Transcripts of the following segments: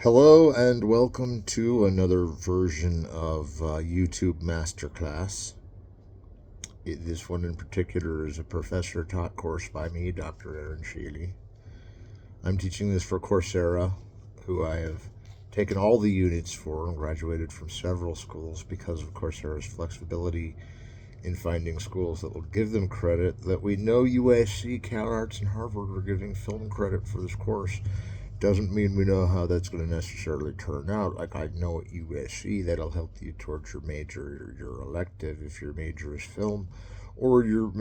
Hello and welcome to another version of YouTube Masterclass. This one in particular is a professor taught course by me, Dr. Sheley. I'm teaching this for Coursera, who I have taken all the units for and graduated from several schools because of Coursera's flexibility in finding schools that will give them credit. That we know USC, Calarts, and Harvard are giving film credit for this course doesn't mean we know how that's going to necessarily turn out. Like I know at USC that'll help you towards your major or your elective if your major is film, or your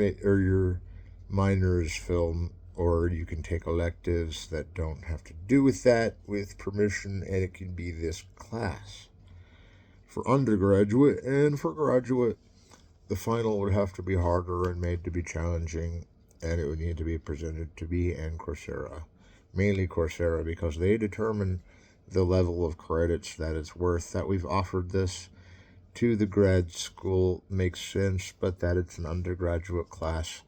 minor is film, or you can take electives that don't have to do with that with permission, and it can be this class. For undergraduate and for graduate, the final would have to be harder and made to be challenging, and it would need to be presented to me and Coursera. Mainly Coursera, because they determine the level of credits that it's worth. That we've offered this to the grad school makes sense, but that it's an undergraduate class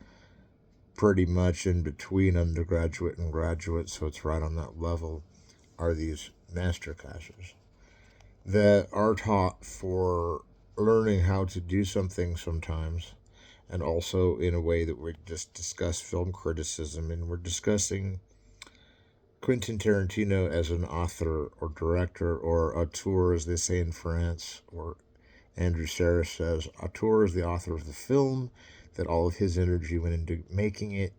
pretty much in between undergraduate and graduate, so it's right on that level, are these master classes that are taught for learning how to do something sometimes, and also in a way that we just discuss film criticism, and we're discussing Quentin Tarantino as an author or director, or auteur as they say in France, or Andrew Sarah says, auteur is the author of the film, that all of his energy went into making it.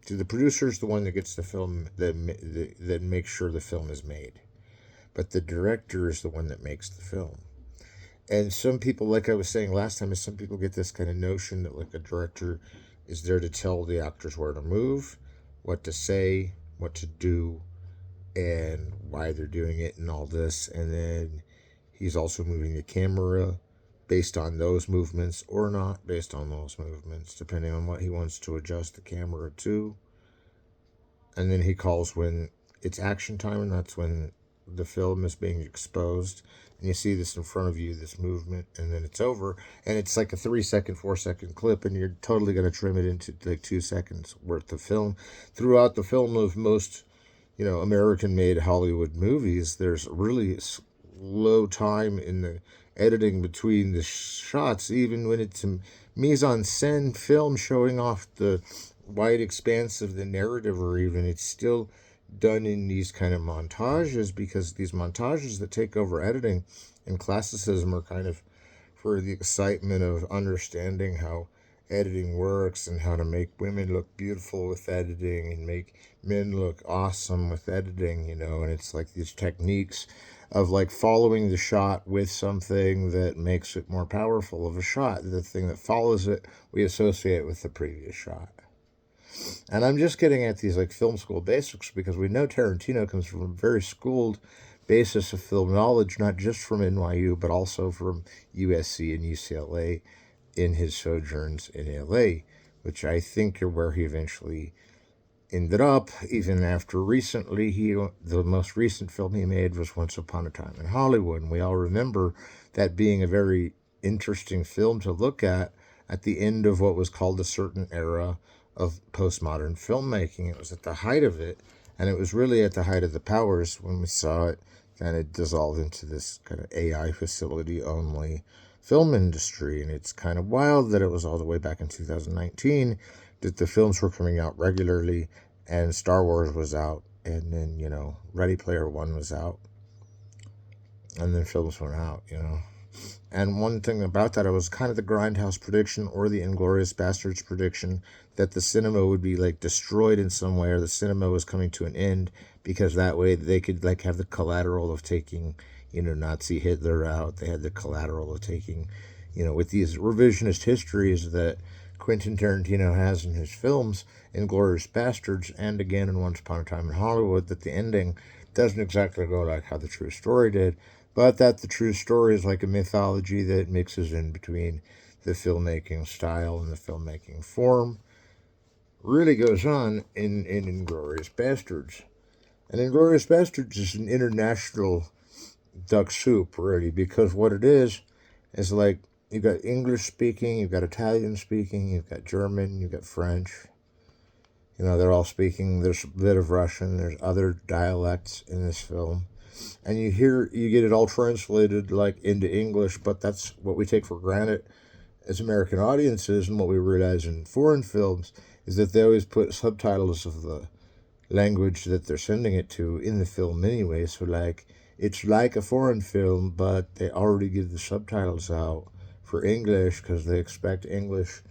To the producer is the one that gets the film, that makes sure the film is made. But the director is the one that makes the film. And some people, like I was saying last time, is some people get this kind of notion that like a director is there to tell the actors where to move, what to say, what to do, and why they're doing it and all this. And then he's also moving the camera based on those movements or not based on those movements, depending on what he wants to adjust the camera to. And then he calls when it's action time, and that's when the film is being exposed. And you see this in front of you, this movement, and then it's over. And it's like a 3-second, 4-second clip, and you're totally going to trim it into like 2 seconds worth of film. Throughout the film of most, American-made Hollywood movies, there's really slow time in the editing between the shots, even when it's a mise-en-scène film showing off the wide expanse of the narrative, or even it's still done in these kind of montages, because these montages that take over editing and classicism are kind of for the excitement of understanding how editing works and how to make women look beautiful with editing and make men look awesome with editing, and it's like these techniques of like following the shot with something that makes it more powerful of a shot. The thing that follows it, we associate with the previous shot. And I'm just getting at these like film school basics because we know Tarantino comes from a very schooled basis of film knowledge, not just from NYU, but also from USC and UCLA in his sojourns in LA, which I think are where he eventually ended up, even after recently. The most recent film he made was Once Upon a Time in Hollywood, and we all remember that being a very interesting film to look at the end of what was called a certain era of postmodern filmmaking. It was at the height of it, and it was really at the height of the powers when we saw it kind of dissolve into this kind of AI facility only film industry. And it's kind of wild that it was all the way back in 2019 that the films were coming out regularly, and Star Wars was out, and then Ready Player One was out, and then films went out. And one thing about that, it was kind of the Grindhouse prediction or the Inglourious Bastards prediction that the cinema would be like destroyed in some way, or the cinema was coming to an end, because that way they could like have the collateral of taking, Nazi Hitler out. They had the collateral of taking, with these revisionist histories that Quentin Tarantino has in his films, Inglourious Bastards, and again in Once Upon a Time in Hollywood, that the ending doesn't exactly go like how the true story did, but that the true story is like a mythology that mixes in between the filmmaking style and the filmmaking form. Really goes on in Inglourious Bastards. And Inglourious Bastards is an international duck soup, really, because what it is like you've got English speaking, you've got Italian speaking, you've got German, you've got French. They're all speaking. There's a bit of Russian. There's other dialects in this film. and you get it all translated like into English, but that's what we take for granted as American audiences, and what we realize in foreign films is that they always put subtitles of the language that they're sending it to in the film anyway. So like it's like a foreign film, but they already give the subtitles out for English because they expect English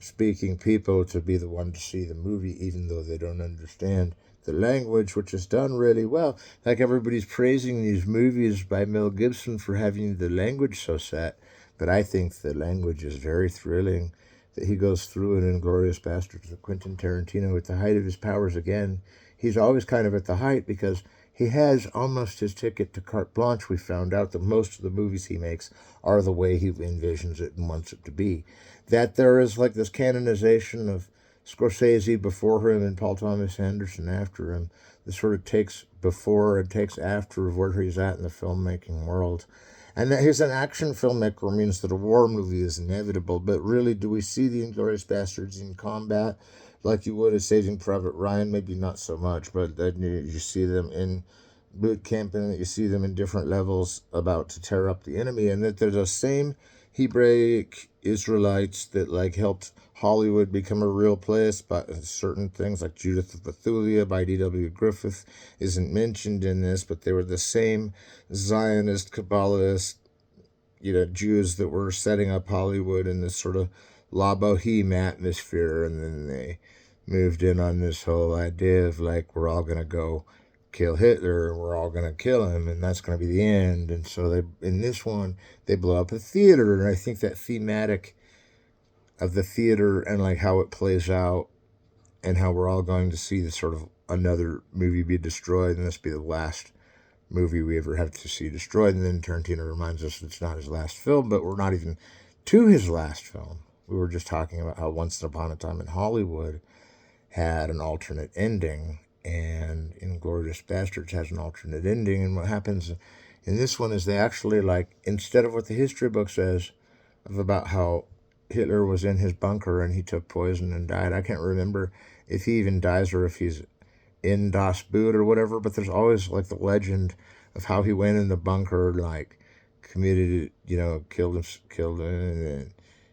speaking people to be the one to see the movie, even though they don't understand the language, which is done really well. Like everybody's praising these movies by Mel Gibson for having the language so set, but I think the language is very thrilling. That he goes through in Inglourious Basterds with Quentin Tarantino at the height of his powers again. He's always kind of at the height because he has almost his ticket to carte blanche. We found out that most of the movies he makes are the way he envisions it and wants it to be. That there is like this canonization of Scorsese before him and Paul Thomas Anderson after him. This sort of takes before and takes after of where he's at in the filmmaking world. And that he's an action filmmaker means that a war movie is inevitable. But really, do we see the Inglourious Basterds in combat like you would a Saving Private Ryan? Maybe not so much, but then you see them in boot camp and you see them in different levels about to tear up the enemy. And that they're the same Hebraic Israelites that like helped Hollywood become a real place, but certain things like Judith of Bethulia by D.W. Griffith isn't mentioned in this, but they were the same Zionist, Kabbalist, Jews that were setting up Hollywood in this sort of La Boheme atmosphere, and then they moved in on this whole idea of like, we're all going to go kill Hitler, we're all going to kill him, and that's going to be the end. And so they, in this one, they blow up a theater, and I think that thematic of the theater and like how it plays out and how we're all going to see this sort of another movie be destroyed, and this be the last movie we ever have to see destroyed. And then Tarantino reminds us it's not his last film, but we're not even to his last film. We were just talking about how Once Upon a Time in Hollywood had an alternate ending, and Inglourious Basterds has an alternate ending. And what happens in this one is they actually, like, instead of what the history book says of about how Hitler was in his bunker and he took poison and died, I can't remember if he even dies or if he's in Das Boot or whatever, but there's always like the legend of how he went in the bunker, like committed, killed him, and then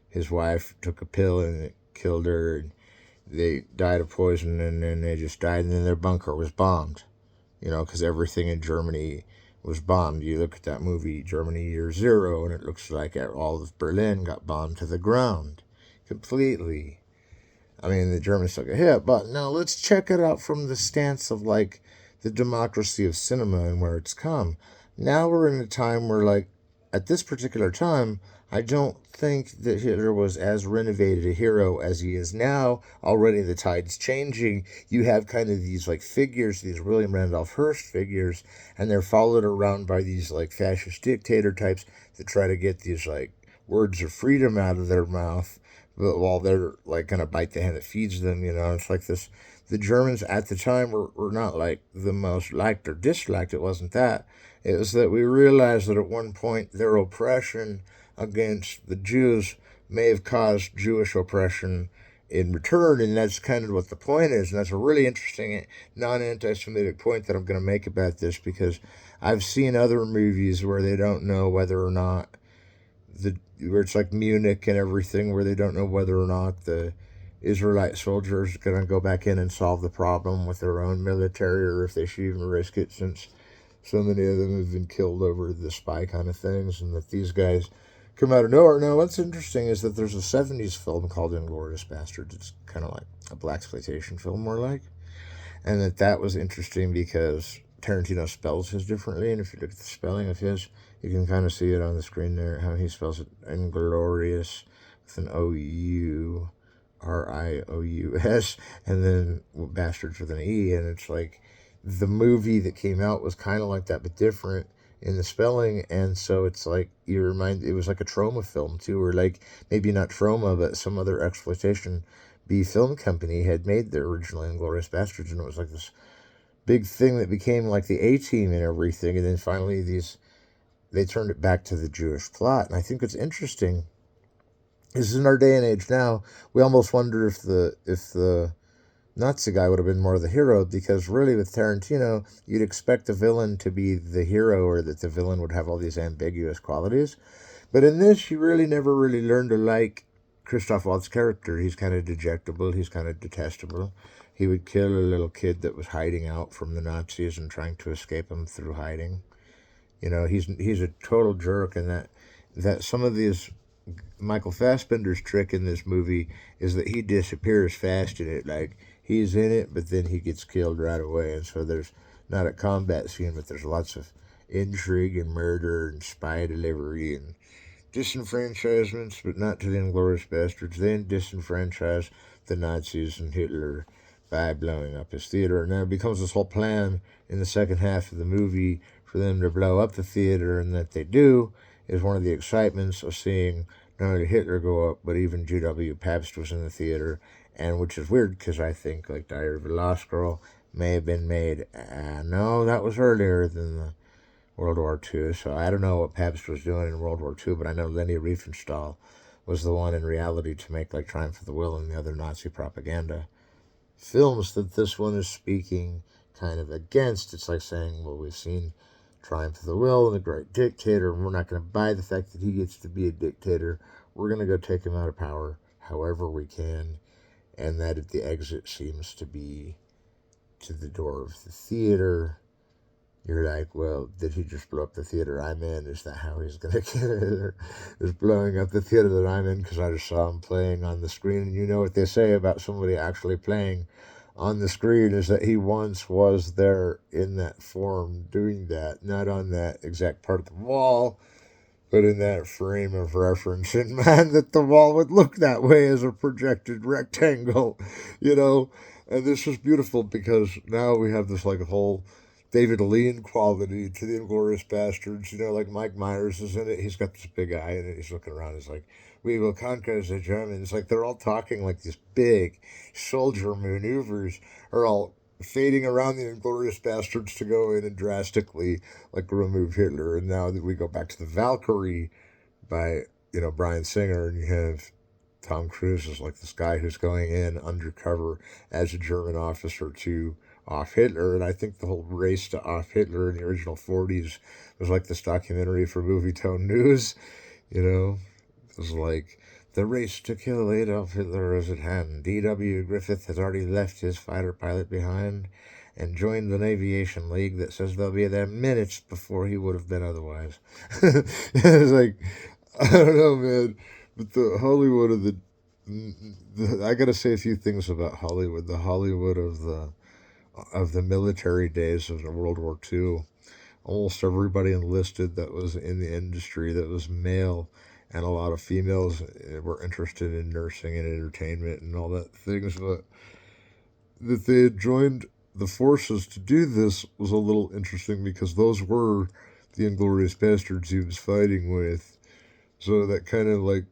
his wife took a pill and it killed her, and they died of poison, and then they just died, and then their bunker was bombed, because everything in Germany was bombed. You look at that movie, Germany Year Zero, and it looks like all of Berlin got bombed to the ground completely. I mean, the Germans took a hit, but now let's check it out from the stance of like the democracy of cinema and where it's come. Now we're in a time where, like, at this particular time, I don't think that Hitler was as renovated a hero as he is now. Already the tide's changing. You have kind of these like figures, these William Randolph Hearst figures, and they're followed around by these like fascist dictator types that try to get these like words of freedom out of their mouth, but while they're like gonna bite the hand that feeds them. It's like this. The Germans at the time were not like the most liked or disliked. It wasn't that. It was that we realized that at one point their oppression against the Jews may have caused Jewish oppression in return, and that's kind of what the point is. And that's a really interesting non-anti-Semitic point that I'm going to make about this, because I've seen other movies where they don't know whether or not where it's like Munich and everything, where they don't know whether or not the Israelite soldiers are going to go back in and solve the problem with their own military, or if they should even risk it, since so many of them have been killed over the spy kind of things, and that these guys come out of nowhere. Now, what's interesting is that there's a 70s film called Inglourious Basterds. It's kind of like a blaxploitation film, more like. And that was interesting because Tarantino spells his differently, and if you look at the spelling of his, you can kind of see it on the screen there, how he spells it Inglorious with an O-U-R-I-O-U-S, and then Bastards with an E, and it's like the movie that came out was kind of like that, but different in the spelling. And so it's like it was like a trauma film too, or like maybe not trauma, but some other exploitation B film company had made their original Inglourious Basterds, and it was like this big thing that became like the A-Team and everything, and then finally they turned it back to the Jewish plot. And I think what's interesting is in our day and age now, we almost wonder if the Nazi guy would have been more the hero, because really with Tarantino, you'd expect the villain to be the hero, or that the villain would have all these ambiguous qualities. But in this, you really never really learn to like Christoph Waltz's character. He's kind of dejectable. He's kind of detestable. He would kill a little kid that was hiding out from the Nazis and trying to escape them through hiding. He's a total jerk, and that some of these Michael Fassbender's trick in this movie is that he disappears fast in it. Like, he's in it, but then he gets killed right away, and so there's not a combat scene, but there's lots of intrigue and murder and spy delivery and disenfranchisements, but not to the Inglourious Bastards. They disenfranchise the Nazis and Hitler by blowing up his theater. And then it becomes this whole plan in the second half of the movie for them to blow up the theater, and that they do is one of the excitements of seeing not only Hitler go up, but even G.W. Pabst was in the theater, and which is weird because I think like Diary of a Lost Girl may have been made. No, that was earlier than the World War II. So I don't know what Pabst was doing in World War II, but I know Leni Riefenstahl was the one in reality to make like Triumph of the Will and the other Nazi propaganda films that this one is speaking kind of against. It's like saying, well, we've seen Triumph of the Will and The Great Dictator, and we're not going to buy the fact that he gets to be a dictator. We're going to go take him out of power however we can, and that at the exit seems to be to the door of the theater. You're like, well, did he just blow up the theater I'm in? Is that how he's going to get it? Is blowing up the theater that I'm in because I just saw him playing on the screen? And you know what they say about somebody actually playing on the screen is that he once was there in that form doing that, not on that exact part of the wall, but in that frame of reference. And man, that the wall would look that way as a projected rectangle, you know? And this is beautiful because now we have this like whole David Lean quality to the Inglourious Bastards. Like Mike Myers is in it. He's got this big eye in it. He's looking around. He's like, we will conquer the Germans. Like, they're all talking like these big soldier maneuvers are all fading around the Inglourious Bastards to go in and drastically like remove Hitler. And now that we go back to the Valkyrie by Bryan Singer, and you have Tom Cruise is like this guy who's going in undercover as a German officer to off Hitler. And I think the whole race to off Hitler in the original 40s was like this documentary for Movie Tone News. It was like, the race to kill Adolf Hitler is at hand. D.W. Griffith has already left his fighter pilot behind and joined an aviation league that says they'll be there minutes before he would have been otherwise. It's like, I don't know, man. But the Hollywood of I gotta say a few things about Hollywood. The Hollywood of the military days of World War II. Almost everybody enlisted that was in the industry that was male, and a lot of females were interested in nursing and entertainment and all that things. But that they had joined the forces to do this was a little interesting because those were the Inglorious Bastards he was fighting with. So that kind of like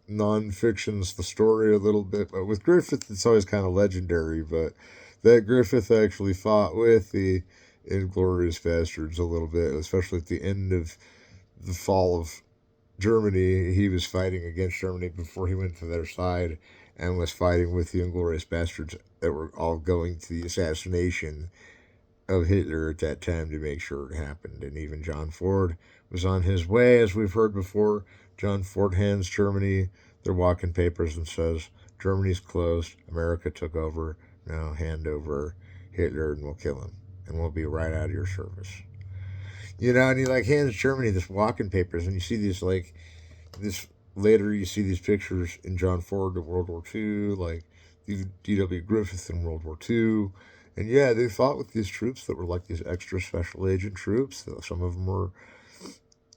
non-fiction's the story a little bit. But with Griffith, it's always kind of legendary. But that Griffith actually fought with the Inglorious Bastards a little bit, especially at the end of the fall of Germany. He was fighting against Germany before he went to their side, and was fighting with the Inglorious Bastards that were all going to the assassination of Hitler at that time to make sure it happened. And even John Ford was on his way, as we've heard before. John Ford hands Germany their walking papers and says, Germany's closed, America took over, now hand over Hitler and we'll kill him. And we'll be right out of your service. And he like hands Germany this walking papers, and you see these like this later. You see these pictures in John Ford of World War II, like D.W. Griffith in World War II, and yeah, they fought with these troops that were like these extra special agent troops. Some of them were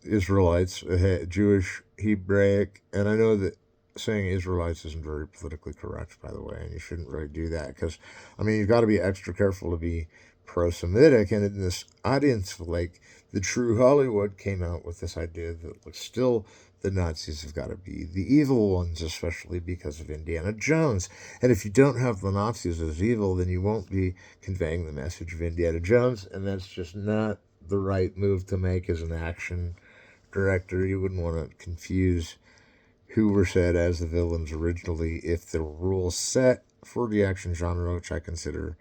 Israelites, Jewish, Hebraic, and I know that saying Israelites isn't very politically correct, by the way, and you shouldn't really do that because, you've got to be extra careful to be pro-Semitic. And in this audience, like the true Hollywood came out with this idea that like still the Nazis have got to be the evil ones, especially because of Indiana Jones. And if you don't have the Nazis as evil, then you won't be conveying the message of Indiana Jones, and that's just not the right move to make as an action director. You wouldn't want to confuse who were set as the villains originally if the rules set for the action genre, which I consider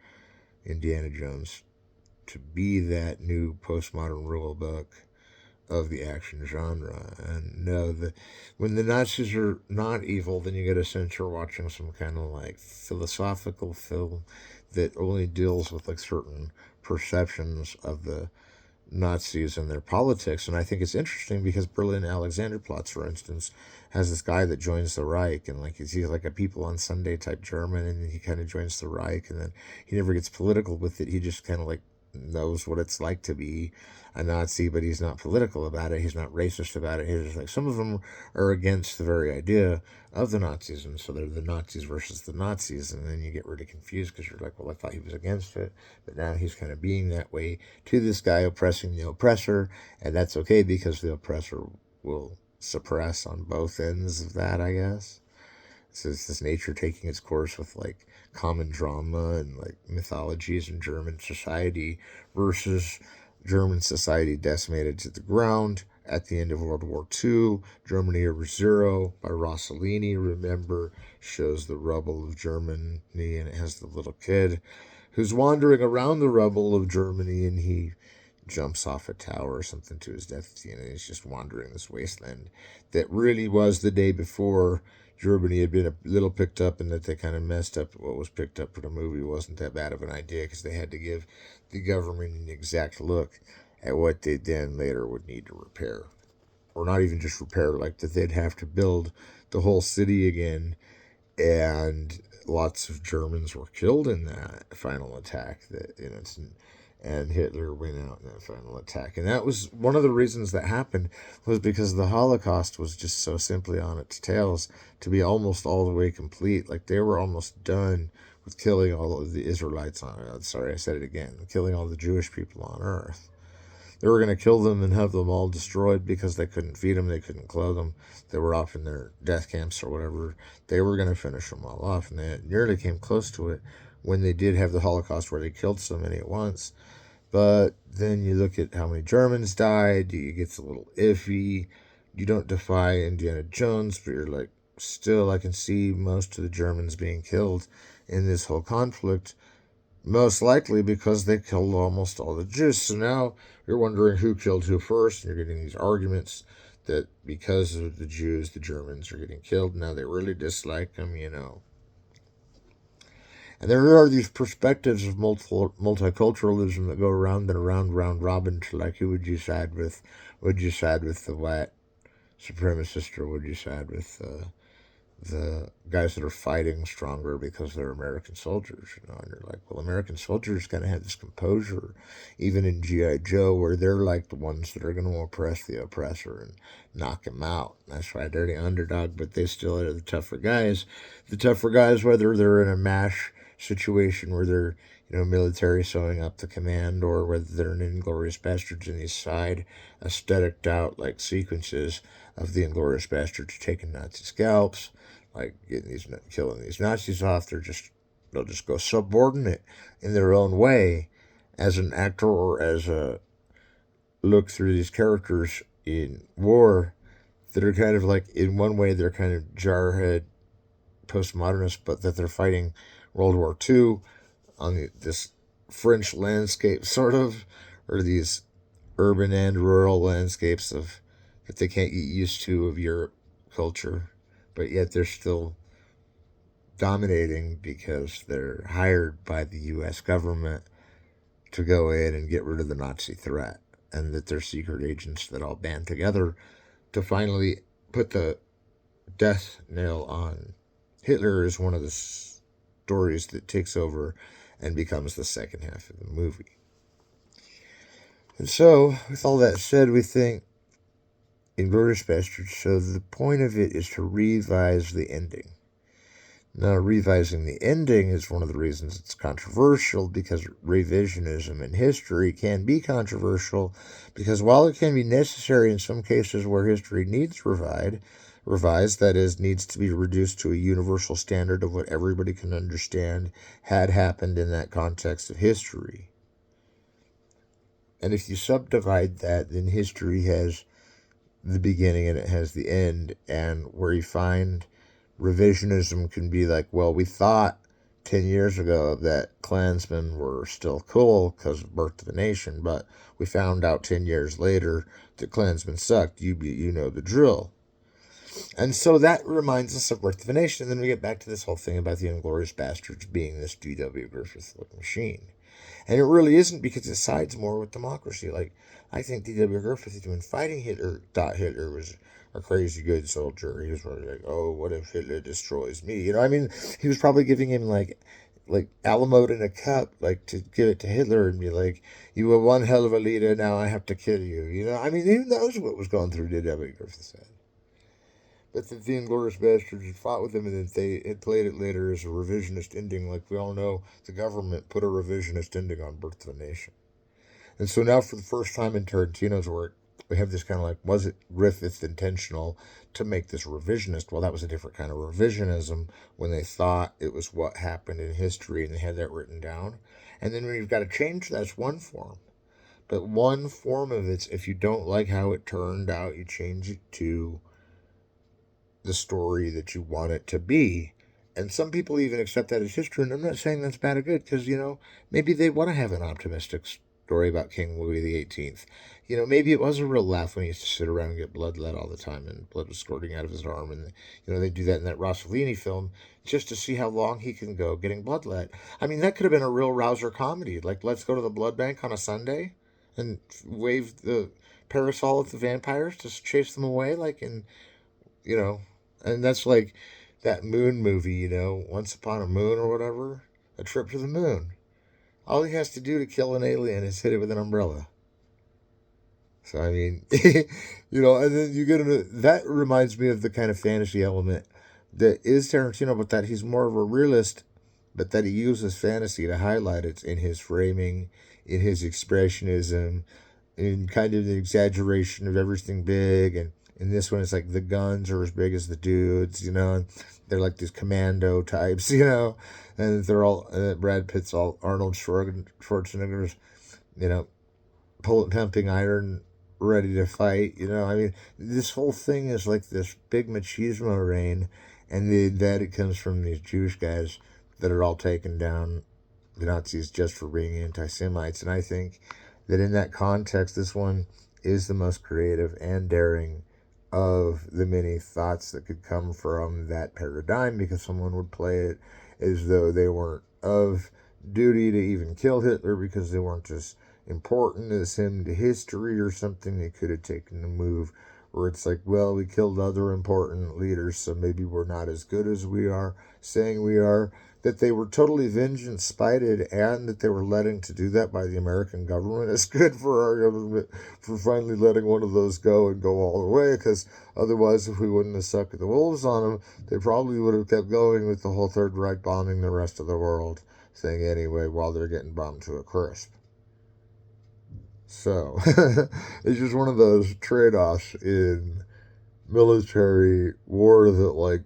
Indiana Jones to be that new postmodern rule book of the action genre. And no, when the Nazis are not evil, then you get a sense you're watching some kind of like philosophical film that only deals with like certain perceptions of the Nazis and their politics. And I think it's interesting because Berlin Alexanderplatz, for instance, has this guy that joins the Reich, and like he's like a People on Sunday type German, and then he kind of joins the Reich, and then he never gets political with it. He just kind of like knows what it's like to be a Nazi, but he's not political about it. He's not racist about it. He's just like, some of them are against the very idea of the Nazis, and so they're the Nazis versus the Nazis, and then you get really confused because you're like, well, I thought he was against it, but now he's kind of being that way to this guy oppressing the oppressor, and that's okay because the oppressor will suppress on both ends of that, I guess. So it's this nature taking its course with like common drama and like mythologies in German society versus German society decimated to the ground at the end of World War II. Germany Over Zero by Rossellini, remember, shows the rubble of Germany, and it has the little kid who's wandering around the rubble of Germany, and he jumps off a tower or something to his death, and he's just wandering this wasteland that really was the day before Germany had been a little picked up, and that they kind of messed up what was picked up for the movie. Wasn't that bad of an idea because they had to give the government an exact look at what they then later would need to repair. Or not even just repair, like that they'd have to build the whole city again, and lots of Germans were killed in that final attack. And Hitler went out in that final attack. And that was one of the reasons that happened, was because the Holocaust was just so simply on its tails to be almost all the way complete. Like they were almost done with killing all of the Israelites on, sorry, I said it again, killing all the Jewish people on earth. They were going to kill them and have them all destroyed because they couldn't feed them, they couldn't clothe them, they were off in their death camps or whatever. They were going to finish them all off, and they nearly came close to it when they did have the Holocaust where they killed so many at once. But then you look at how many Germans died, it gets a little iffy. You don't defy Indiana Jones, but you're like, still, I can see most of the Germans being killed in this whole conflict, most likely because they killed almost all the Jews. So now you're wondering who killed who first, and you're getting these arguments that because of the Jews, the Germans are getting killed. Now they really dislike them. And there are these perspectives of multiculturalism that go around and around, round robin, to like, who would you side with? Would you side with the white supremacist, or would you side with the guys that are fighting stronger because they're American soldiers? And you're like, well, American soldiers kind of have this composure, even in G.I. Joe, where they're like the ones that are going to oppress the oppressor and knock him out. That's why they're the underdog, but they still are the tougher guys. The tougher guys, whether they're in a MASH situation where they're military sewing up the command, or whether they're in Inglourious Bastards in these side aesthetic out like sequences of the Inglourious Bastards taking Nazi scalps, like killing these Nazis off. They'll just go subordinate in their own way as an actor, or as a look through these characters in war that are kind of like, in one way they're kind of jarhead postmodernists, but that they're fighting World War II on this French landscape, sort of, or these urban and rural landscapes that they can't get used to of Europe culture, but yet they're still dominating because they're hired by the U.S. government to go in and get rid of the Nazi threat, and that they're secret agents that all band together to finally put the death nail on Hitler. Is one of the stories that takes over and becomes the second half of the movie. And so, with all that said, we think Inglourious Bastards, so the point of it is to revise the ending. Now, revising the ending is one of the reasons it's controversial, because revisionism in history can be controversial, because while it can be necessary in some cases where history needs revised, that is, needs to be reduced to a universal standard of what everybody can understand had happened in that context of history. And if you subdivide that, then history has the beginning and it has the end, and where you find revisionism can be like, well, we thought 10 years ago that Klansmen were still cool because of Birth of a Nation, but we found out 10 years later that Klansmen sucked. You know the drill. And so that reminds us of Birth of a Nation. And then we get back to this whole thing about the Inglorious Bastards being this D.W. Griffith machine. And it really isn't, because it sides more with democracy. Like, I think D.W. Griffith, when fighting Hitler, thought Hitler was a crazy good soldier. He was probably like, oh, what if Hitler destroys me? You know, I mean, he was probably giving him like Alamo in a cup, like to give it to Hitler and be like, you were one hell of a leader, now I have to kill you. You know, I mean, who knows what was going through D.W. Griffith's head. But the Inglourious Bastards had fought with him, and that they had played it later as a revisionist ending. Like we all know, the government put a revisionist ending on Birth of a Nation. And so now, for the first time in Tarantino's work, we have this kind of like, was it Griffith intentional to make this revisionist? Well, that was a different kind of revisionism when they thought it was what happened in history and they had that written down. And then when you've got to change, that's one form. But one form of it's, if you don't like how it turned out, you change it to the story that you want it to be. And some people even accept that as history. And I'm not saying that's bad or good, because, maybe they want to have an optimistic story about King Louis XVIII. Maybe it was a real laugh when he used to sit around and get blood all the time and blood was squirting out of his arm. And, they do that in that Rossellini film just to see how long he can go getting bloodlet. I mean, that could have been a real rouser comedy. Like, let's go to the blood bank on a Sunday and wave the parasol at the vampires to chase them away, like in, you know, and that's like that moon movie, Once Upon a Moon or whatever, A Trip to the Moon. All he has to do to kill an alien is hit it with an umbrella. So, I mean, and then you get into that. Reminds me of the kind of fantasy element that is Tarantino, but that he's more of a realist, but that he uses fantasy to highlight it in his framing, in his expressionism, in kind of the exaggeration of everything big. And in this one, it's like the guns are as big as the dudes, and they're like these commando types, and they're all Brad Pitt's all Arnold Schwarzenegger's, pumping iron, ready to fight. I mean, this whole thing is like this big machismo reign, and that it comes from these Jewish guys that are all taking down the Nazis just for being anti-Semites. And I think that in that context, this one is the most creative and daring of the many thoughts that could come from that paradigm, because someone would play it as though they weren't of duty to even kill Hitler because they weren't as important as him to history or something. They could have taken a move where it's like, well, we killed other important leaders, so maybe we're not as good as we are saying we are. That they were totally vengeance spited, and that they were letting to do that by the American government. It's good for our government for finally letting one of those go and go all the way, because otherwise, if we wouldn't have sucked the wolves on them, they probably would have kept going with the whole Third Reich bombing the rest of the world thing anyway, while they're getting bombed to a crisp. So, it's just one of those trade-offs in military war that, like,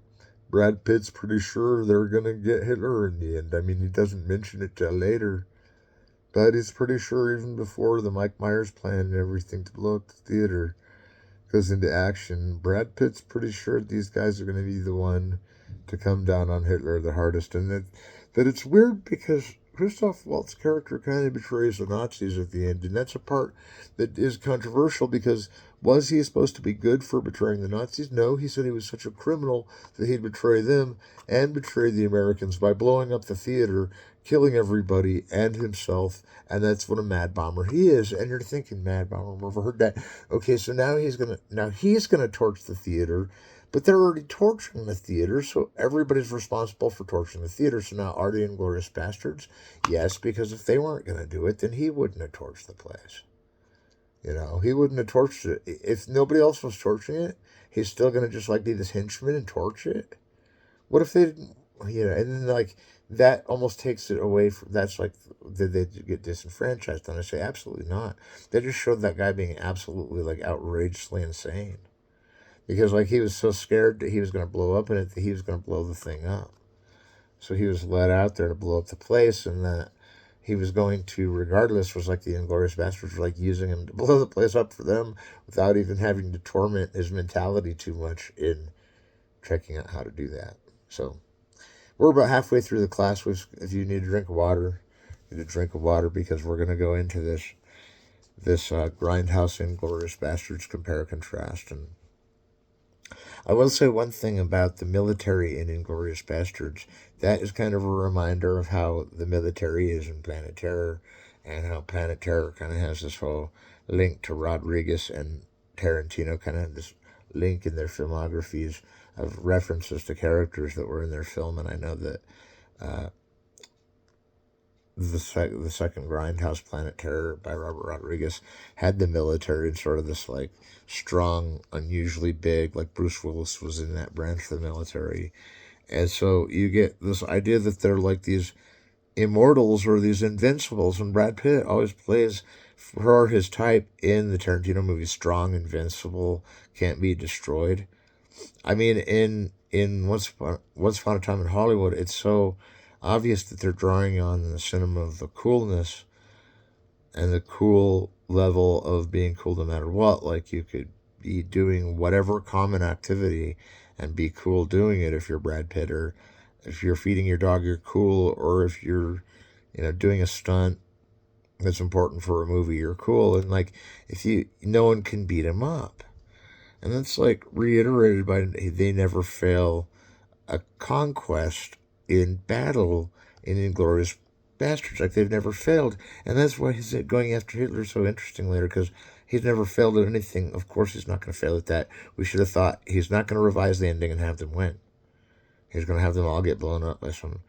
Brad Pitt's pretty sure they're going to get Hitler in the end. I mean, he doesn't mention it till later, but he's pretty sure even before the Mike Myers plan and everything to blow up the theater goes into action, Brad Pitt's pretty sure these guys are going to be the one to come down on Hitler the hardest. And that it's weird because Christoph Waltz's character kind of betrays the Nazis at the end, and that's a part that is controversial, because was he supposed to be good for betraying the Nazis? No, he said he was such a criminal that he'd betray them and betray the Americans by blowing up the theater, killing everybody and himself, and that's what a mad bomber he is. And you're thinking, mad bomber, I've never heard that. Okay, so now he's gonna torch the theater. But they're already torturing the theater, so everybody's responsible for torturing the theater. So now, are they Inglorious Bastards? Yes, because if they weren't going to do it, then he wouldn't have torched the place. He wouldn't have torched it. If nobody else was torching it, he's still going to just like be this henchman and torch it? What if they didn't, and then like that almost takes it away from, that's like, did they get disenfranchised? And I say, absolutely not. They just showed that guy being absolutely like outrageously insane. Because, like, he was so scared that he was going to blow up in it that he was going to blow the thing up. So he was led out there to blow up the place, and that he was going to, regardless, was like the Inglourious Bastards were like using him to blow the place up for them without even having to torment his mentality too much in checking out how to do that. So We're about halfway through the class. If you need a drink of water, you need a drink of water because we're going to go into this Grindhouse Inglorious Bastards compare contrast. And I will say one thing about the military in Inglorious Bastards. That is kind of a reminder of how the military is in Planet Terror, and how Planet Terror kind of has this whole link to Rodriguez and Tarantino, kind of this link in their filmographies of references to characters that were in their film. And I know that uh, the second Grindhouse, Planet Terror by Robert Rodriguez, had the military in sort of this like strong, unusually big, like Bruce Willis was in that branch of the military. And so you get this idea that they're like these immortals or these invincibles, and Brad Pitt always plays for his type in the Tarantino movies strong, invincible, can't be destroyed. I mean, in Once Upon a Time in Hollywood, it's so obvious that they're drawing on the cinema of the coolness and the cool level of being cool no matter what. Like, you could be doing whatever common activity and be cool doing it if you're Brad Pitt, or if you're feeding your dog, you're cool, or if you're, doing a stunt that's important for a movie, you're cool. And like, if you, no one can beat him up. And that's like reiterated by they never fail a conquest in battle in Inglorious Bastards. Like, they've never failed. And that's why he's going after Hitler so interesting later, because he's never failed at anything. Of course he's not going to fail at that. We should have thought he's not going to revise the ending and have them win. He's going to have them all get blown up by some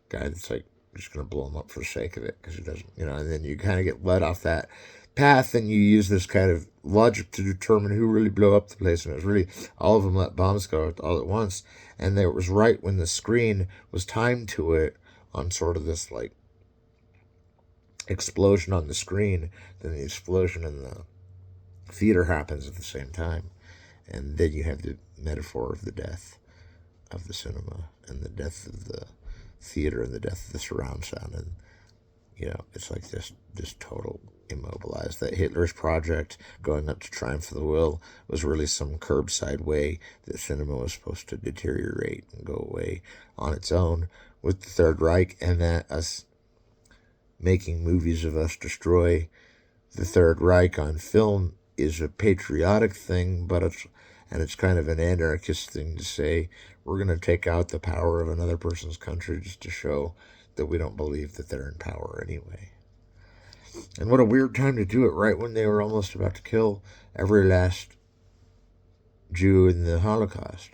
guy that's like just going to blow them up for the sake of it, because he doesn't, and then you kind of get led off that path, and you use this kind of logic to determine who really blew up the place. And it was really all of them let bombs go all at once. And it was right when the screen was timed to it on sort of this like explosion on the screen, then the explosion in the theater happens at the same time. And then you have the metaphor of the death of the cinema, and the death of the theater, and the death of the surround sound. And it's like this total immobilized. That Hitler's project going up to Triumph of the Will was really some curbside way that cinema was supposed to deteriorate and go away on its own with the Third Reich, and that us making movies of us destroy the Third Reich on film is a patriotic thing, but it's kind of an anarchist thing to say. We're going to take out the power of another person's country just to show that we don't believe that they're in power anyway. And what a weird time to do it, right when they were almost about to kill every last Jew in the Holocaust.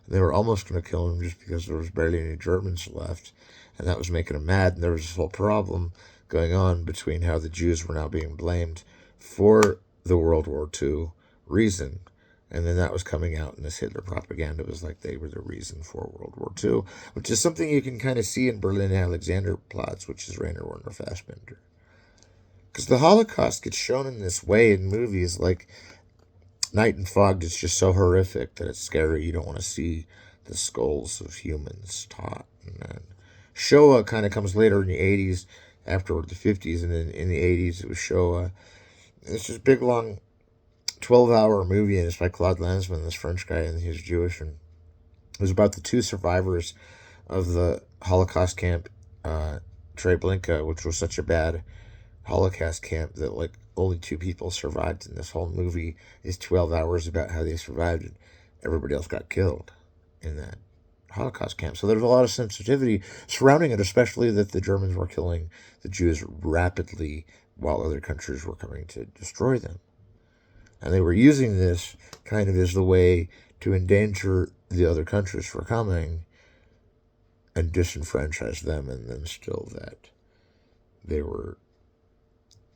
And they were almost going to kill them just because there was barely any Germans left, and that was making them mad. And there was this whole problem going on between how the Jews were now being blamed for the World War II reason. And then that was coming out in this Hitler propaganda. It was like they were the reason for World War II, which is something you can kind of see in Berlin Alexander plots, which is Rainer Werner Fassbinder. Because the Holocaust gets shown in this way in movies like Night and Fog. It's just so horrific that it's scary. You don't want to see the skulls of humans taught. And then Shoah kind of comes later in the 80s, after the 50s, and then in the 80s it was Shoah. It's this big, long 12-hour movie, and it's by Claude Lanzmann, this French guy, and he's Jewish. And it was about the two survivors of the Holocaust camp, Treblinka, which was such a bad Holocaust camp that like only two people survived. And this whole movie is 12 hours about how they survived, and everybody else got killed in that Holocaust camp. So there's a lot of sensitivity surrounding it, especially that the Germans were killing the Jews rapidly while other countries were coming to destroy them. And they were using this kind of as the way to endanger the other countries for coming and disenfranchise them. And then still that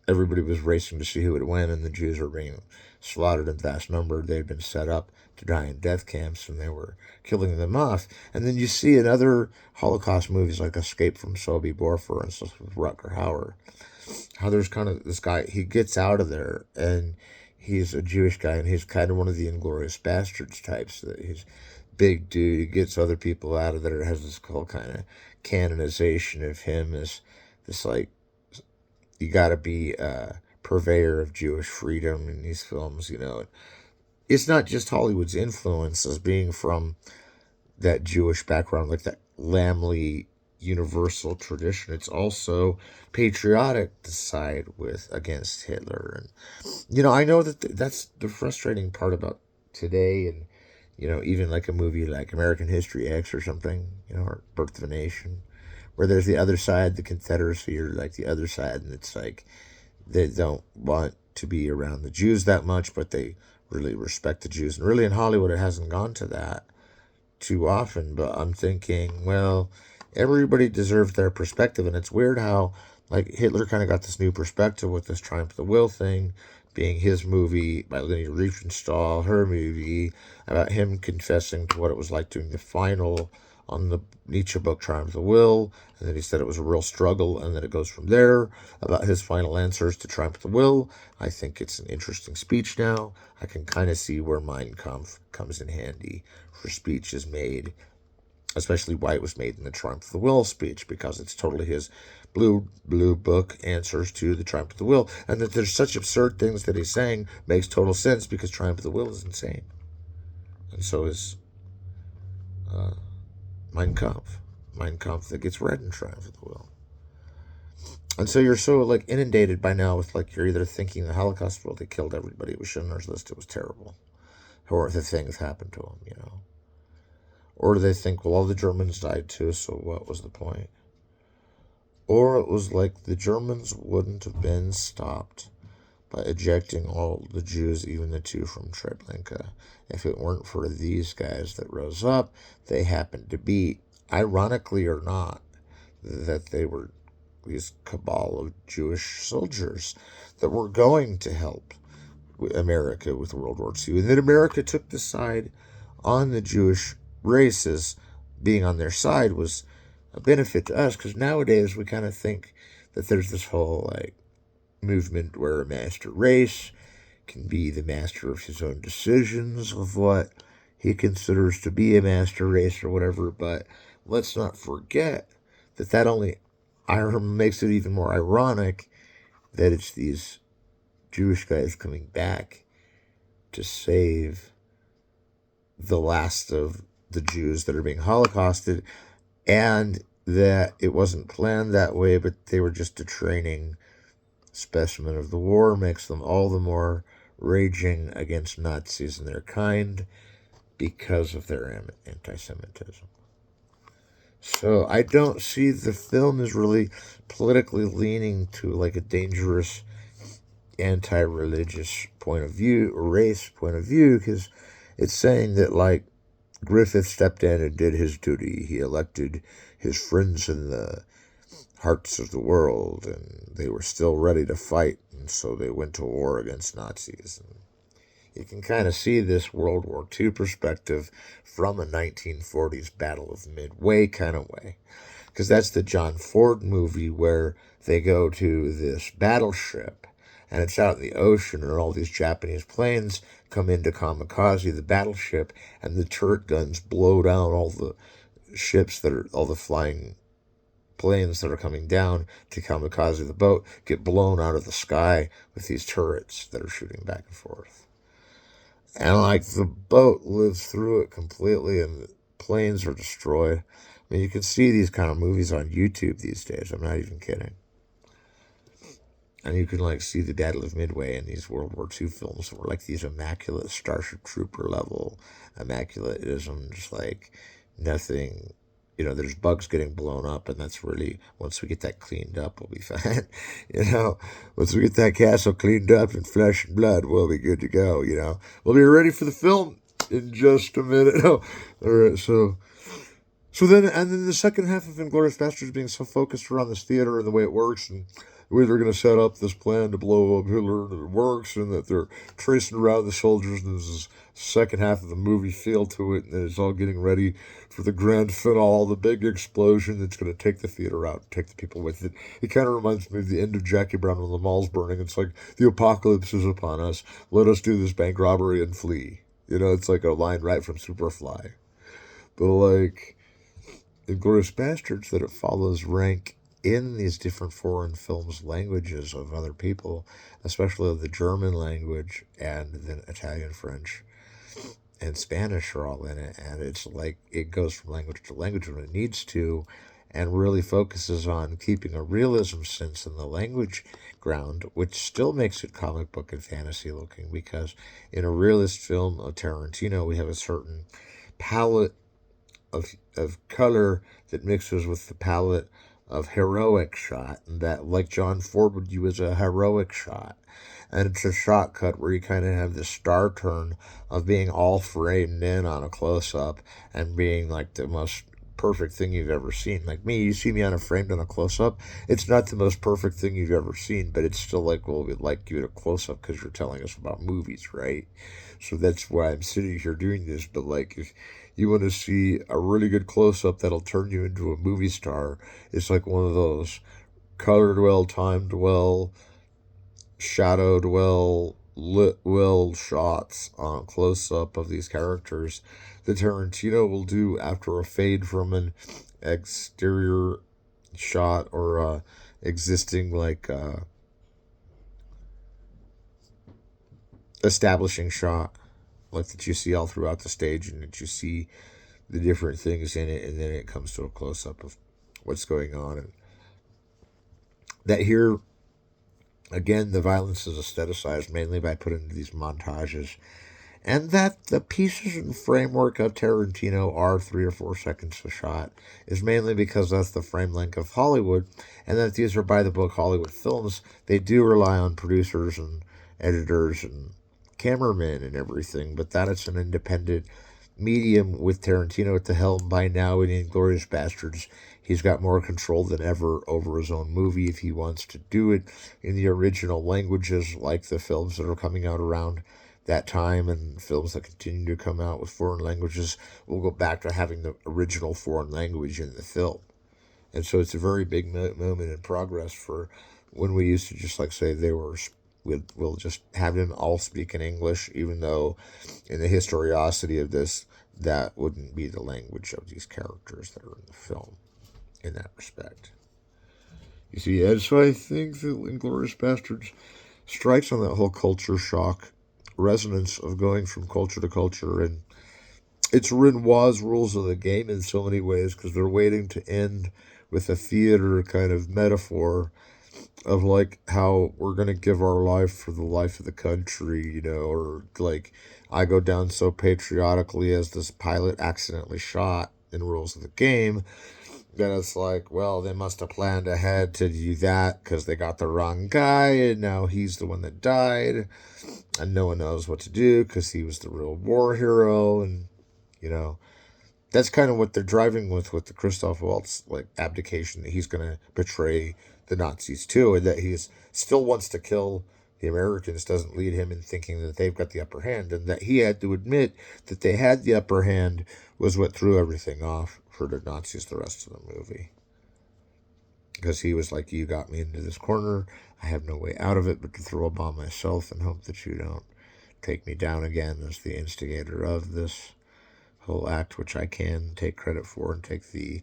everybody was racing to see who would win, and the Jews were being slaughtered in vast number. They had been set up to die in death camps, and they were killing them off. And then you see in other Holocaust movies like Escape from Sobibor, for instance, with Rutger Hauer, how there's kind of this guy, he gets out of there, and he's a Jewish guy, and he's kind of one of the Inglorious Bastards types. That he's big dude, he gets other people out of there. It has this whole kind of canonization of him as this like, you got to be a purveyor of Jewish freedom in these films, It's not just Hollywood's influence as being from that Jewish background, like that Lamley universal tradition. It's also patriotic to side with against Hitler. And I know that that's the frustrating part about today, and even like a movie like American History X or something, or Birth of a Nation, where there's the other side, the Confederacy, or like the other side, and it's like they don't want to be around the Jews that much, but they really respect the Jews. And really in Hollywood, it hasn't gone to that too often, but I'm thinking, well, everybody deserves their perspective, and it's weird how like Hitler kind of got this new perspective with this Triumph of the Will thing, being his movie by Leni Riefenstahl, her movie about him confessing to what it was like doing the final on the Nietzsche book Triumph of the Will, and then he said it was a real struggle, and then it goes from there about his final answers to Triumph of the Will. I think it's an interesting speech now. I can kind of see where Mein Kampf comes in handy for speeches made, especially why it was made in the Triumph of the Will speech, because it's totally his blue book answers to the Triumph of the Will, and that there's such absurd things that he's saying makes total sense because Triumph of the Will is insane, and so is uh, Mein Kampf that gets read in Triumph of the Will. And so you're so like inundated by now with like you're either thinking the Holocaust, well, they killed everybody, it was Schindler's List, it was terrible, or the things happened to them, or they think, well, all the Germans died too, so what was the point? Or it was like the Germans wouldn't have been stopped by ejecting all the Jews, even the two from Treblinka, if it weren't for these guys that rose up. They happened to be, ironically or not, that they were these cabal of Jewish soldiers that were going to help America with World War II. And then America took the side on the Jewish races. Being on their side was a benefit to us, because nowadays we kind of think that there's this whole like movement where a master race can be the master of his own decisions of what he considers to be a master race or whatever. But let's not forget that only makes it even more ironic that it's these Jewish guys coming back to save the last of the Jews that are being Holocausted, and that it wasn't planned that way, but they were just a training specimen of the war, makes them all the more raging against Nazis and their kind because of their anti-Semitism. So I don't see the film as really politically leaning to like a dangerous anti-religious point of view or race point of view, because it's saying that like Griffith stepped in and did his duty. He elected his friends in the hearts of the world, and they were still ready to fight, and so they went to war against Nazis. And you can kind of see this World War II perspective from a 1940s Battle of Midway kind of way, because that's the John Ford movie where they go to this battleship, and it's out in the ocean, and all these Japanese planes come in to kamikaze the battleship, and the turret guns blow down all the ships all the flying planes that are coming down to kamikaze the boat, get blown out of the sky with these turrets that are shooting back and forth. And like the boat lives through it completely, and the planes are destroyed. I mean, you can see these kind of movies on YouTube these days. I'm not even kidding. And you can like see the Battle of Midway in these World War II films were like these immaculate Starship Trooper level immaculatism, just like nothing. There's bugs getting blown up, and that's really, once we get that cleaned up, we'll be fine. Once we get that castle cleaned up in flesh and blood, we'll be good to go. We'll be ready for the film in just a minute. Oh, all right, so then the second half of Inglourious Basterds being so focused around this theater and the way it works, and the way they're going to set up this plan to blow up Hitler, and it works, and that they're tracing around the soldiers, and there's this second half of the movie feel to it, and it's all getting ready for the grand finale, the big explosion that's going to take the theater out, take the people with it. It kind of reminds me of the end of Jackie Brown when the mall's burning. It's like, the apocalypse is upon us. Let us do this bank robbery and flee. It's like a line right from Superfly. But like Inglourious Basterds, that it follows rank in these different foreign films, languages of other people, especially the German language and then Italian, French, and Spanish are all in it, and it's like it goes from language to language when it needs to, and really focuses on keeping a realism sense in the language ground, which still makes it comic book and fantasy looking, because in a realist film of Tarantino, we have a certain palette of color that mixes with the palette of heroic shot, and that, like John Ford would use, a heroic shot. And it's a shot cut where you kind of have the star turn of being all framed in on a close up and being like the most perfect thing you've ever seen. Like me, you see me on a framed on a close up, it's not the most perfect thing you've ever seen, but it's still like, well, we'd like you at a close up because you're telling us about movies, right? So that's why I'm sitting here doing this. But like, if you want to see a really good close up that'll turn you into a movie star, it's like one of those colored well, timed well, shadowed well, lit well shots on close up of these characters that Tarantino will do after a fade from an exterior shot or existing like establishing shot, like that you see all throughout the stage, and that you see the different things in it, and then it comes to a close up of what's going on. And that here, again, the violence is aestheticized mainly by putting these montages, and that the pieces and framework of Tarantino are 3 or 4 seconds a shot is mainly because that's the frame length of Hollywood, and that these are by the book Hollywood films. They do rely on producers and editors and cameramen and everything, but that it's an independent medium with Tarantino at the helm by now in Inglourious Bastards. He's got more control than ever over his own movie if he wants to do it in the original languages, like the films that are coming out around that time, and films that continue to come out with foreign languages will go back to having the original foreign language in the film. And so it's a very big moment in progress for when we used to just like say they were, we'll just have them all speak in English, even though in the historiosity of this, that wouldn't be the language of these characters that are in the film in that respect. You see, and so I think that Inglourious Bastards strikes on that whole culture shock resonance of going from culture to culture, and it's Renoir's rules of the game in so many ways, because they're waiting to end with a theater kind of metaphor of like how we're going to give our life for the life of the country, you know, or like I go down so patriotically as this pilot accidentally shot in rules of the game. Then it's like, well, they must have planned ahead to do that because they got the wrong guy, and now he's the one that died, and no one knows what to do because he was the real war hero, and you know, that's kind of what they're driving with the Christoph Waltz like abdication, that he's going to betray the Nazis too, and that he still wants to kill the Americans doesn't lead him in thinking that they've got the upper hand, and that he had to admit that they had the upper hand was what threw everything off for the Nazis the rest of the movie. Because he was like, you got me into this corner, I have no way out of it but to throw a bomb myself and hope that you don't take me down again as the instigator of this whole act, which I can take credit for and take the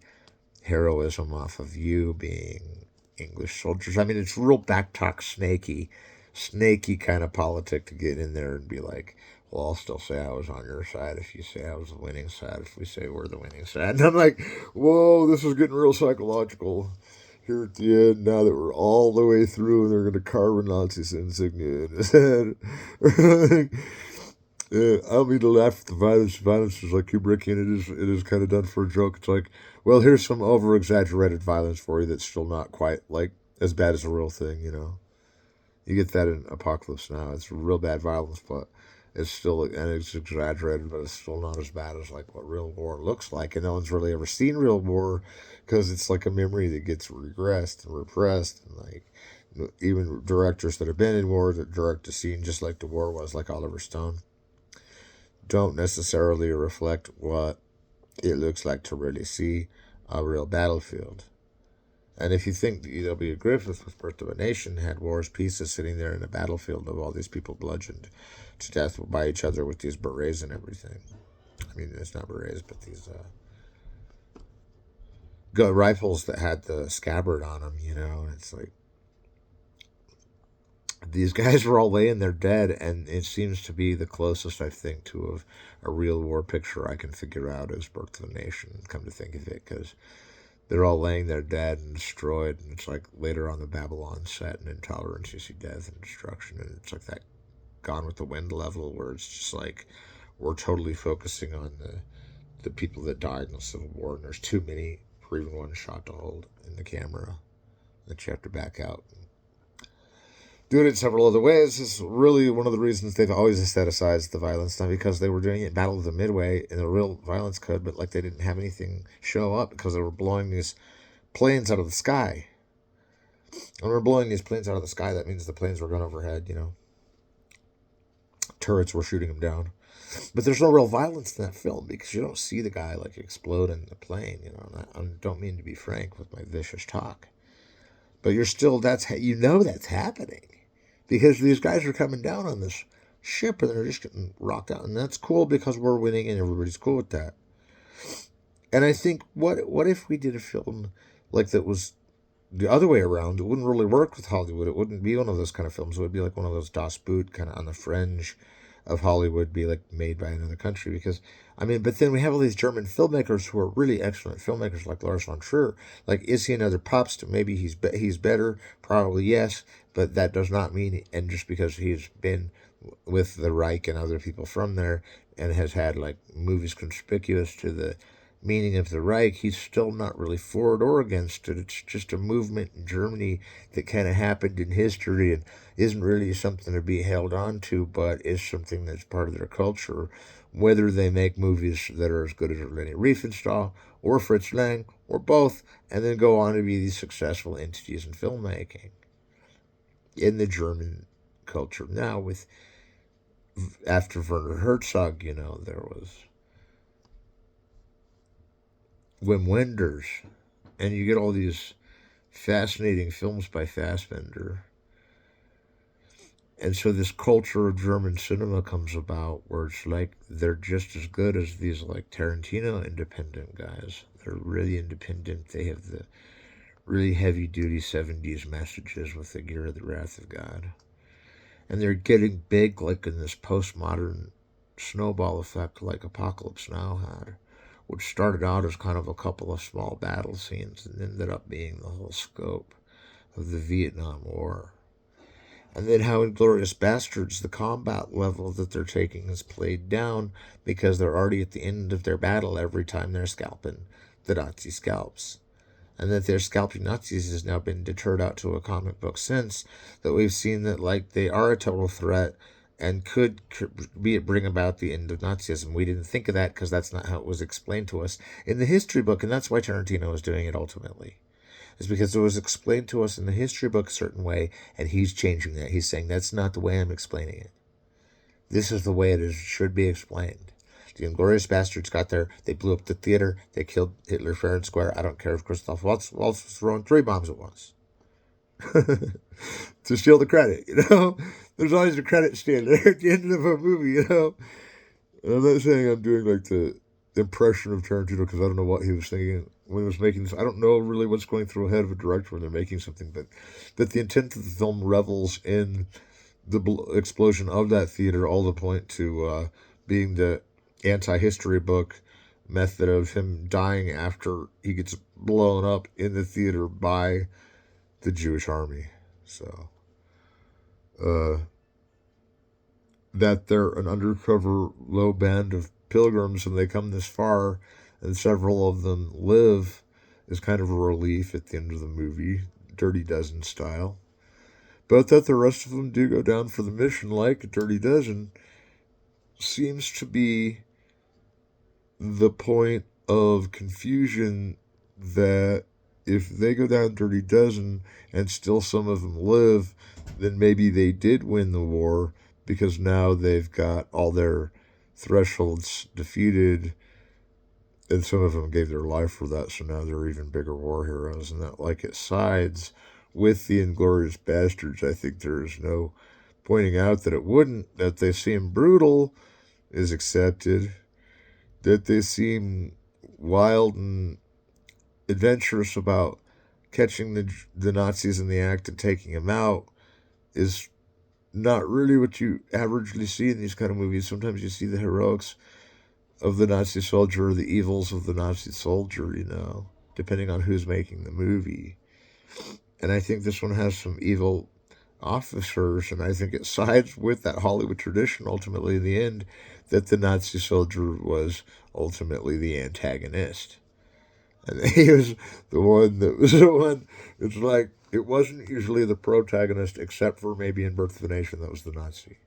heroism off of you being English soldiers. I mean, it's real backtalk, snaky kind of politic to get in there and be like, well, I'll still say I was on your side if you say I was the winning side, if we say we're the winning side. And I'm like, whoa, this is getting real psychological here at the end, now that we're all the way through and they're going to carve a Nazi's insignia in his head. I don't mean to laugh at the violence. Violence is like Kubrickian. It is kind of done for a joke. It's like, well, here's some over exaggerated violence for you that's still not quite like as bad as a real thing. You know, you get that in Apocalypse Now. It's real bad violence, but it's still, and it's exaggerated, but it's still not as bad as like what real war looks like. And no one's really ever seen real war because it's like a memory that gets regressed and repressed, and like even directors that have been in war that direct a scene just like the war was, like Oliver Stone, don't necessarily reflect what it looks like to really see a real battlefield. And if you think that E.W. Griffith with Birth of a Nation had war's pieces sitting there in a battlefield of all these people bludgeoned to death by each other with these berets and everything. I mean, it's not berets, but these rifles that had the scabbard on them, you know, and it's like, these guys were all laying there dead, and it seems to be the closest, I think, to a real war picture I can figure out as Birth of a Nation, come to think of it, because they're all laying there dead and destroyed, and it's like later on the Babylon set and Intolerance, you see death and destruction, and it's like that Gone with the Wind level where it's just like we're totally focusing on the people that died in the Civil War, and there's too many for even one shot to hold in the camera that you have to back out. Doing it several other ways is really one of the reasons they've always aestheticized the violence, not because they were doing it in Battle of the Midway in a real violence code, but like they didn't have anything show up because they were blowing these planes out of the sky. When we're blowing these planes out of the sky, that means the planes were going overhead, you know. Turrets were shooting them down. But there's no real violence in that film because you don't see the guy like explode in the plane, you know. I don't mean to be frank with my vicious talk. But you're still, that's happening. Because these guys are coming down on this ship and they're just getting rocked out. And that's cool because we're winning and everybody's cool with that. And I think, what if we did a film like that was the other way around? It wouldn't really work with Hollywood. It wouldn't be one of those kind of films. It would be like one of those Das Boot, kind of on the fringe of Hollywood, be like made by another country. Because, I mean, but then we have all these German filmmakers who are really excellent filmmakers, like Lars von Trier. Like, is he another Pabst? Maybe he's better. Probably yes, but that does not mean, and just because he's been with the Reich and other people from there and has had like movies conspicuous to the meaning of the Reich, he's still not really for it or against it. It's just a movement in Germany that kind of happened in history and isn't really something to be held on to, but is something that's part of their culture. Whether they make movies that are as good as Leni Riefenstahl or Fritz Lang or both, and then go on to be these successful entities in filmmaking in the German culture. Now, with after Werner Herzog, you know, there was Wim Wenders, and you get all these fascinating films by Fassbinder. And so this culture of German cinema comes about where it's like they're just as good as these like Tarantino independent guys. They're really independent. They have the really heavy duty 70s messages with the Gear of the Wrath of God. And they're getting big like in this postmodern snowball effect like Apocalypse Now had, which started out as kind of a couple of small battle scenes and ended up being the whole scope of the Vietnam War. And then how in Glorious Bastards, the combat level that they're taking is played down because they're already at the end of their battle every time they're scalping the Nazi scalps. And that their scalping Nazis has now been deterred out to a comic book since, that we've seen that like they are a total threat and could bring about the end of Nazism. We didn't think of that because that's not how it was explained to us in the history book, and that's why Tarantino is doing it ultimately. Is because it was explained to us in the history book a certain way, and he's changing that. He's saying that's not the way I'm explaining it. This is the way it should be explained. The Inglourious Bastards got there, they blew up the theater, they killed Hitler fair and square. I don't care if Christoph Waltz was throwing 3 bombs at once. To steal the credit, you know? There's always a credit stealer at the end of a movie, you know? And I'm not saying I'm doing like the impression of Tarantino because I don't know what he was thinking when he was making this. I don't know really what's going through the head of a director when they're making something, but that the intent of the film revels in the explosion of that theater, all the point to being the anti-history book method of him dying after he gets blown up in the theater by the Jewish army. So, that they're an undercover low band of pilgrims and they come this far and several of them live is kind of a relief at the end of the movie, Dirty Dozen style. But that the rest of them do go down for the mission like a Dirty Dozen seems to be the point of confusion, that if they go down Dirty Dozen and still some of them live, then maybe they did win the war because now they've got all their thresholds defeated and some of them gave their life for that, so now they're even bigger war heroes, and that like it sides with the Inglourious Bastards. I think there is no pointing out that it wouldn't. That they seem brutal is accepted. That they seem wild and adventurous about catching the Nazis in the act and taking them out is not really what you averagely see in these kind of movies. Sometimes you see the heroics of the Nazi soldier or the evils of the Nazi soldier, depending on who's making the movie. And I think this one has some evil officers, and I think it sides with that Hollywood tradition ultimately in the end that the Nazi soldier was ultimately the antagonist. And he was the one that was the one. It's like it wasn't usually the protagonist, except for maybe in Birth of a Nation, that was the Nazi.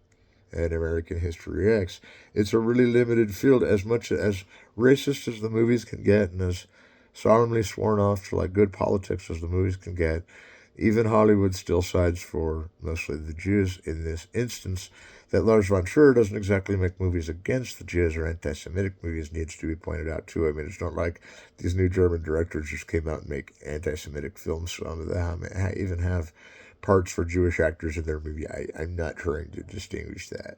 And American History X. It's a really limited field, as much as racist as the movies can get, and as solemnly sworn off to like good politics as the movies can get. Even Hollywood still sides for mostly the Jews in this instance. That Lars von Trier doesn't exactly make movies against the Jews or anti-Semitic movies needs to be pointed out too. I mean, it's not like these new German directors just came out and make anti-Semitic films. Some of them even have parts for Jewish actors in their movie. I'm not trying to distinguish that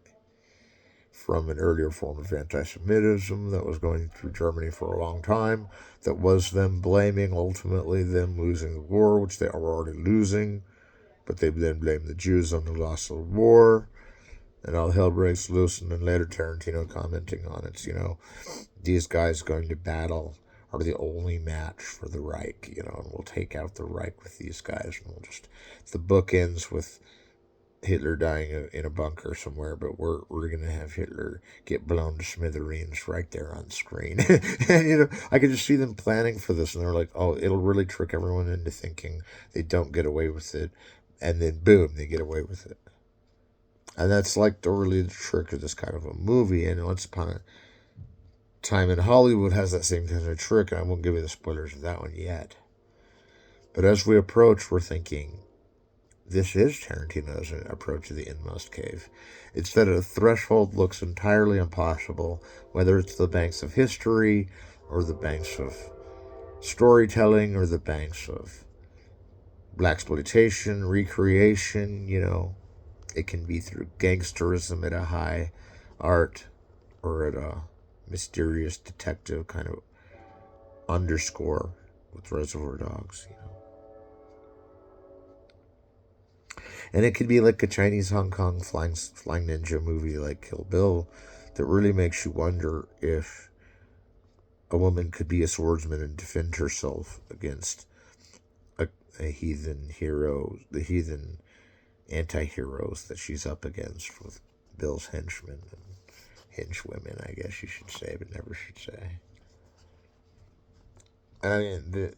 from an earlier form of anti-Semitism that was going through Germany for a long time, that was them blaming ultimately them losing the war, which they were already losing, but they then blamed the Jews on the loss of the war, and all hell breaks loose, and then later Tarantino commenting on it, these guys going to battle are the only match for the Reich, and we'll take out the Reich with these guys, and the book ends with Hitler dying in a bunker somewhere, but we're gonna have Hitler get blown to smithereens right there on screen. And I could just see them planning for this, and they're like, "Oh, it'll really trick everyone into thinking they don't get away with it," and then boom, they get away with it. And that's like the trick of this kind of a movie. And Once Upon a Time in Hollywood has that same kind of trick, and I won't give you the spoilers of that one yet. But as we approach, we're thinking, this is Tarantino's approach to the inmost cave. It's that a threshold looks entirely impossible, whether it's the banks of history, or the banks of storytelling, or the banks of blaxploitation, recreation, It can be through gangsterism at a high art, or at a mysterious detective kind of underscore with Reservoir Dogs. And it could be like a Chinese Hong Kong flying ninja movie like Kill Bill that really makes you wonder if a woman could be a swordsman and defend herself against a heathen hero, the heathen anti-heroes that she's up against with Bill's henchmen and henchwomen, I guess you should say, but never should say. I mean,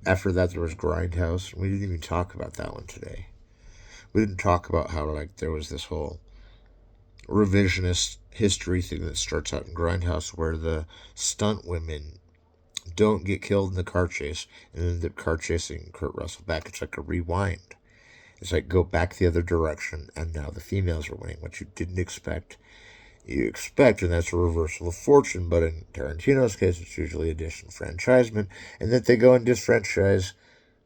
after that there was Grindhouse. We didn't even talk about that one today. We didn't talk about how there was this whole revisionist history thing that starts out in Grindhouse where the stunt women don't get killed in the car chase and then the car chasing Kurt Russell back. It's like a rewind. It's like go back the other direction, and now the females are winning, what you didn't expect. You expect, and that's a reversal of fortune, but in Tarantino's case, it's usually a disenfranchisement, and that they go and disfranchise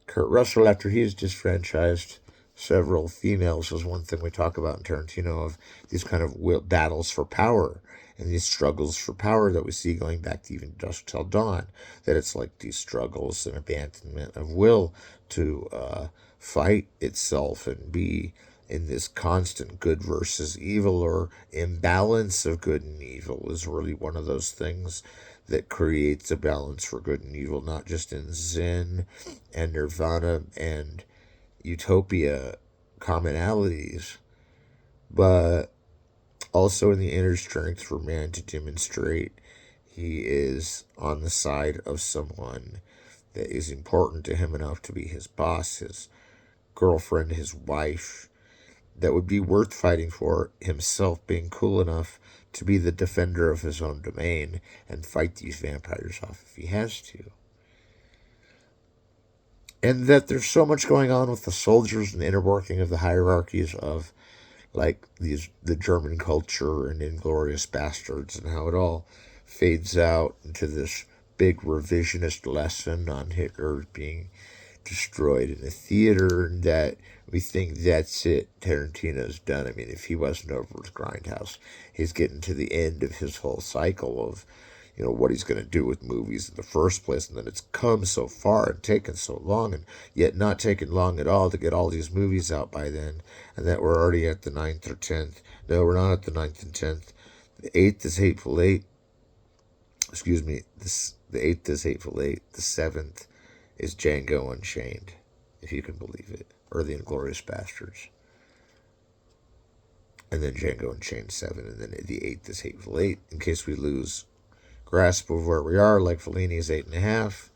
Kurt Russell after he's disfranchised several females is one thing we talk about in Tarantino, of these kind of battles for power and these struggles for power that we see going back to even Dusk Till Dawn, that it's like these struggles and abandonment of will to fight itself and be in this constant good versus evil, or imbalance of good and evil is really one of those things that creates a balance for good and evil, not just in Zen and Nirvana and utopia commonalities, but also in the inner strength for man to demonstrate he is on the side of someone that is important to him enough to be his boss, his girlfriend, his wife, that would be worth fighting for, himself being cool enough to be the defender of his own domain and fight these vampires off if he has to. And that there's so much going on with the soldiers and the inner working of the hierarchies of the German culture and Inglorious Bastards, and how it all fades out into this big revisionist lesson on Hitler being destroyed in a theater, and that we think that's it, Tarantino's done. I mean, if he wasn't over with Grindhouse, he's getting to the end of his whole cycle of what he's going to do with movies in the first place, and then it's come so far and taken so long, and yet not taken long at all to get all these movies out by then, and that we're already at the 9th or 10th. No, we're not at the 9th and 10th. The 8th is Hateful Eight. Excuse me, the 8th is Hateful Eight. The 7th is Django Unchained, if you can believe it, or The Inglourious Bastards. And then Django Unchained 7, and then the 8th is Hateful Eight, in case we lose grasp of where we are, like Fellini's 8.5,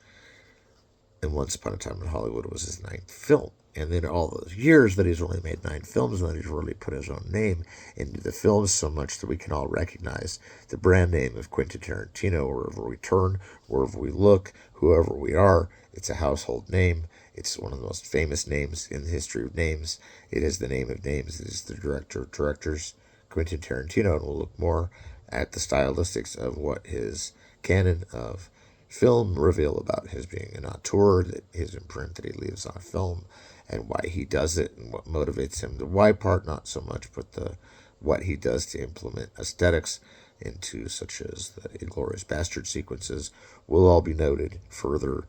and Once Upon a Time in Hollywood was his 9th film. And then all those years that he's only made 9 films, and then he's really put his own name into the films so much that we can all recognize the brand name of Quentin Tarantino wherever we turn, wherever we look, whoever we are. It's a household name. It's one of the most famous names in the history of names. It is the name of names. It is the director of directors, Quentin Tarantino, and we'll look more at the stylistics of what his canon of film reveal about his being an auteur, that his imprint that he leaves on film, and why he does it, and what motivates him. The why part, not so much, but the what he does to implement aesthetics into such as the Inglourious Bastard sequences will all be noted further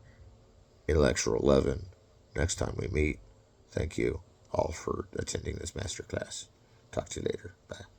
in Lecture 11 next time we meet. Thank you all for attending this masterclass. Talk to you later. Bye.